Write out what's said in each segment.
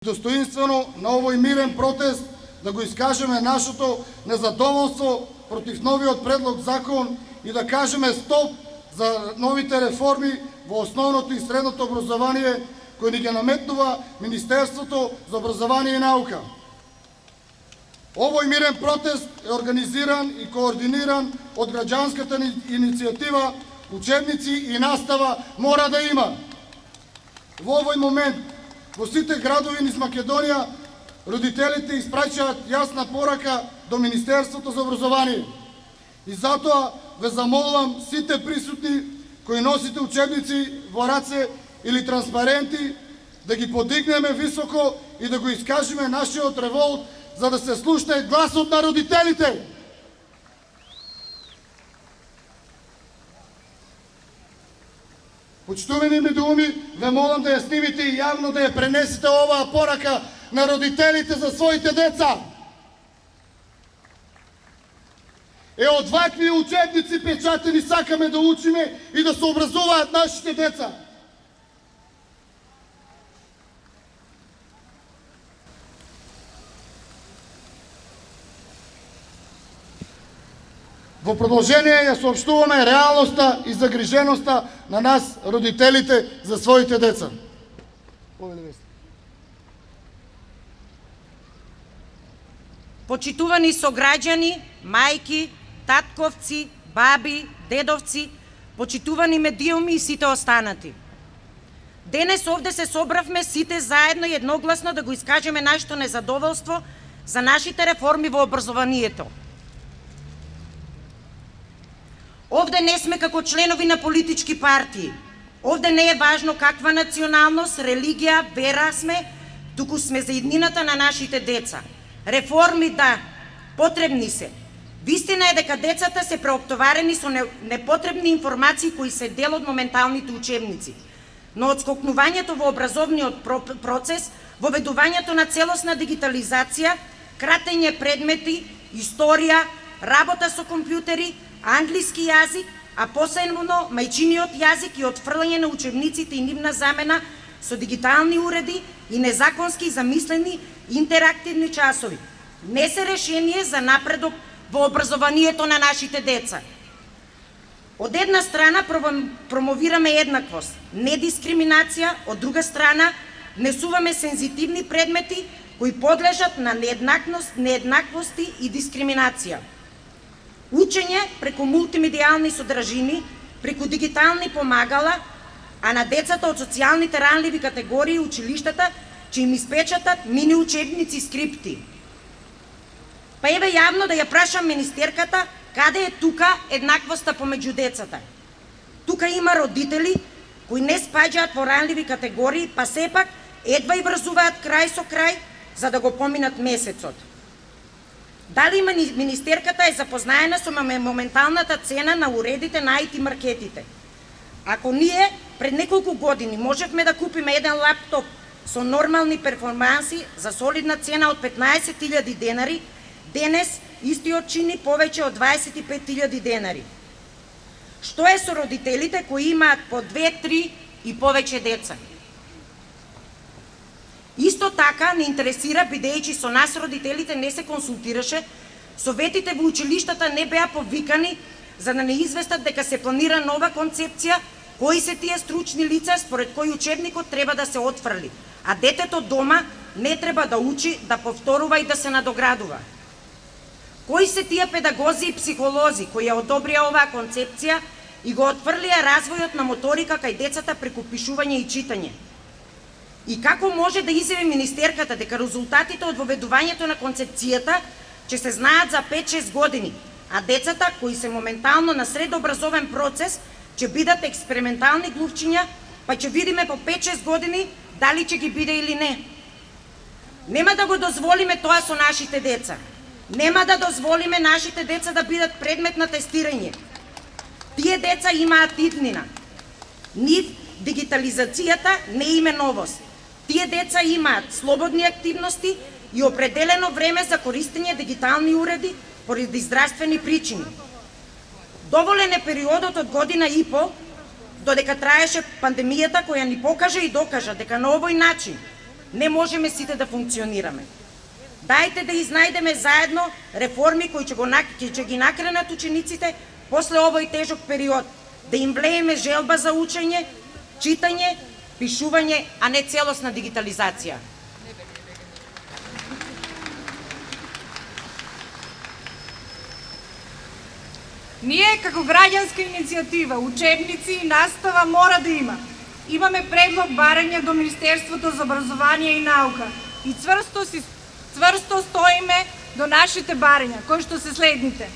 Достоинствено на овој мирен протест да го искажеме нашето незадоволство против новиот предлог закон и да кажеме стоп за новите реформи во основното и средното образование кои ни ги наметнува Министерството за образование и наука. Овој мирен протест е организиран и координиран од граѓанската иницијатива Учебници и настава мора да има. Во овој момент во сите градови низ Македонија родителите испраќаат јасна порака до Министерството за образование. И затоа ве замолувам сите присутни кои носите учебници во раце или транспаренти да ги подигнеме високо и да го искажеме нашиот револт за да се слушне гласот на родителите. Почитувани медууми, ве молам да ја снимите и јавно да ја пренесете оваа порака на родителите за своите деца. Од вакви учебници печатени сакаме да учиме и да се образуваат нашите деца. Во продолжение ја соопштуваме реалноста и загриженоста на нас, родителите, за своите деца. Почитувани сограѓани, мајки, татковци, баби, дедовци, почитувани медиуми и сите останати. Денес овде се собравме сите заедно и едногласно да го искажеме нашето незадоволство за нашите реформи во образованието. Овде не сме како членови на политички партии. Овде не е важно каква националност, религија, вера сме, туку сме за иднината на нашите деца. Реформи да, потребни се. Вистина е дека децата се преоптоварени со непотребни информации кои се дел од моменталните учебници. Но одскокнувањето во образовниот процес, воведувањето на целосна дигитализација, кратење предмети, историја, работа со компјутери, англиски јазик, а посебно мајчиниот јазик и отфрлање на учебниците и нивна замена со дигитални уреди и незаконски замислени интерактивни часови не се решение за напредок во образованието на нашите деца. Од една страна промовираме еднаквост, недискриминација, од друга страна внесуваме сензитивни предмети кои подлежат на нееднаквости и дискриминација. Учење преку мултимедијални содржини, преку дигитални помагала, а на децата од социјалните ранливи категории училиштата ќе им испечатат мини учебници и скрипти. Па еве јавно да ја прашам министерката каде е тука еднаквоста помеѓу децата. Тука има родители кои не спаѓаат во ранливи категории, па сепак едва и врзуваат крај со крај за да го поминат месецот. Дали министерката е запознаена со моменталната цена на уредите на IT маркетите? Ако ние пред неколку години можевме да купиме еден лаптоп со нормални перформанси за солидна цена од 15.000 денари, денес истиот чини повеќе од 25.000 денари. Што е со родителите кои имаат по 2, 3 и повеќе деца? Исто така не интересира, бидејќи со нас родителите не се консултираше, советите во училиштата не беа повикани за да не известат дека се планира нова концепција, кои се тие стручни лица според кои учебникот треба да се отфрли, а детето дома не треба да учи, да повторува и да се надоградува. Кои се тие педагози и психолози кои ја одобрија оваа концепција и го отфрлија развојот на моторика кај децата преку пишување и читање? И како може да изјави министерката дека резултатите од воведувањето на концепцијата ќе се знаат за 5-6 години, а децата кои се моментално на средообразовен процес ќе бидат експериментални глувчиња, па ќе видиме по 5-6 години дали ќе ги биде или не? Нема да го дозволиме тоа со нашите деца. Нема да дозволиме нашите деца да бидат предмет на тестирање. Тие деца имаат иднина. Нив дигитализацијата не им е новост. Тие деца имаат слободни активности и определено време за користење дигитални уреди поради здравствени причини. Доволен е периодот од година и пол, додека траеше пандемијата која ни покажа и докажа дека на овој начин не можеме сите да функционираме. Дајте да изнајдеме заедно реформи кои ќе ги накренат учениците после овој тежок период, да им влееме желба за учење, читање, пишување, а не целосна дигитализација. Ние како граѓанска иницијатива, учебници и настава мора да има. Имаме предлог барање до Министерството за образование и наука и цврсто стоиме до нашите барања, кои што се следните.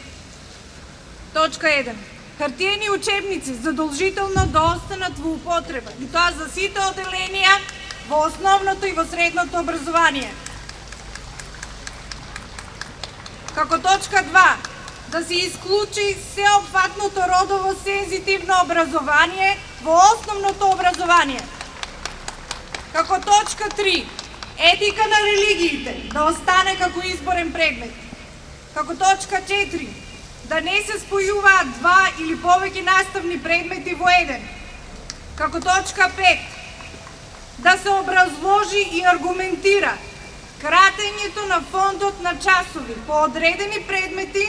Точка 1. Хартиени учебници задолжително да останат во употреба, и тоа за сите оделенија во основното и во средното образование. Како точка 2. Да се исклучи сеопфатното родово сензитивно образование во основното образование. Како точка 3. Етика на религиите да остане како изборен предмет. Како точка 4. Да не се спојуваат два или повеќе наставни предмети во еден. Како точка 5. Да се образложи и аргументира кратењето на фондот на часови по одредени предмети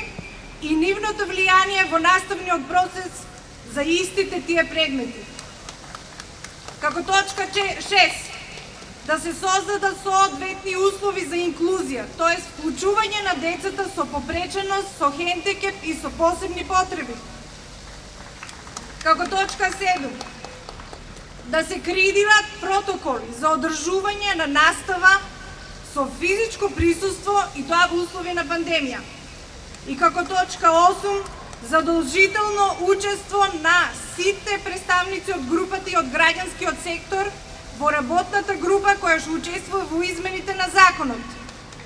и нивното влијание во наставниот процес за истите тие предмети. Како точка 6. Да се создадат соодветни услови за инклузија, т.е. вклучување на децата со попреченост, со хендикеп и со посебни потреби. Како точка 7. Да се креират протоколи за одржување на настава со физичко присуство и тоа во услови на пандемија. И како точка 8. Задолжително учество на сите представници од групата и од граѓанскиот сектор во работната група која што учествува во измените на законот.